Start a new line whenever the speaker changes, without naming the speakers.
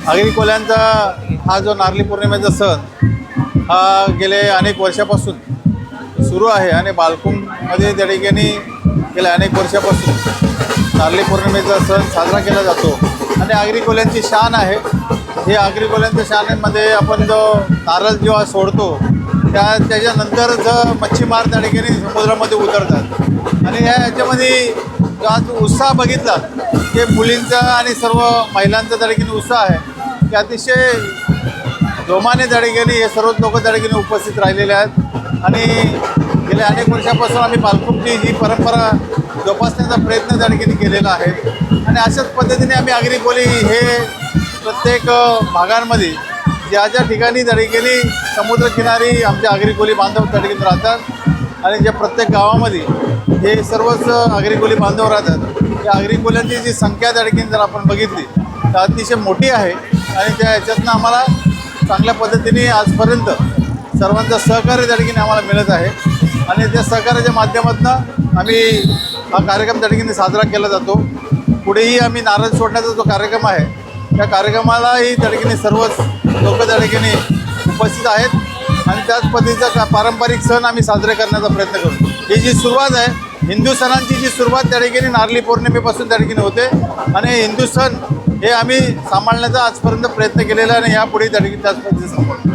आगरी कोल्यांचा हा जो नारळी पौर्णिमेचा सण हा गेले अनेक वर्षापासून सुरू आहे आणि बालकुंडमध्ये त्या ठिकाणी गेल्या अनेक वर्षापासून नारळी पौर्णिमेचा सण साजरा केला जातो आणि आगरी कोल्यांची शान आहे। हे आगरी कोल्यांच्या शानेमध्ये आपण जो नारळ जेव्हा सोडतो त्याच्यानंतर मच्छीमार त्या ठिकाणी समुद्रामध्ये उतरतात आणि याच्यामध्ये जो आज उत्साह बघितला की मुलींचा आणि सर्व महिलांचा त्या ठिकाणी उत्साह आहे की अतिशय जोमाने त्या ठिकाणी हे सर्व लोक त्या ठिकाणी उपस्थित राहिलेले आहेत आणि गेल्या अनेक वर्षापासून आम्ही बालकुंडची ही परंपरा जोपासण्याचा प्रयत्न त्या ठिकाणी केलेला आहे आणि अशाच पद्धतीने आम्ही आगरी कोळी हे प्रत्येक भागांमध्ये ज्या ज्या ठिकाणी त्या ठिकाणी समुद्रकिनारी आमच्या आगरी कोळी बांधव त्या ठिकाणी राहतात आणि ज्या प्रत्येक गावामध्ये हे सर्वच आगरी कोळी बांधव राहतात त्या आगरी कोल्यांची जी संख्या त्या ठिकाणी जर आपण बघितली तर अतिशय मोठी आहे आणि त्या ह्याच्यातनं आम्हाला चांगल्या पद्धतीने आजपर्यंत सर्वांचं सहकार्य त्या ठिकाणी आम्हाला मिळत आहे आणि त्या सहकार्याच्या माध्यमातून आम्ही हा कार्यक्रम त्या ठिकाणी साजरा केला जातो। पुढेही आम्ही नारळ सोडण्याचा जो कार्यक्रम आहे त्या कार्यक्रमालाही त्या ठिकाणी सर्वच लोक त्या ठिकाणी उपस्थित आहेत आणि त्याच पद्धतीचा पारंपरिक सण आम्ही साजरे करण्याचा प्रयत्न करतो। ही जी सुरुवात आहे हिंदू सणांची जी सुरुवात त्या ठिकाणी नारळी पौर्णिमेपासून त्या ठिकाणी होते आणि हिंदू सण हे आम्ही सांभाळण्याचा आजपर्यंत प्रयत्न केलेला आहे आणि यापुढे त्या ठिकाणी त्याच पद्धतीने सांभाळतो।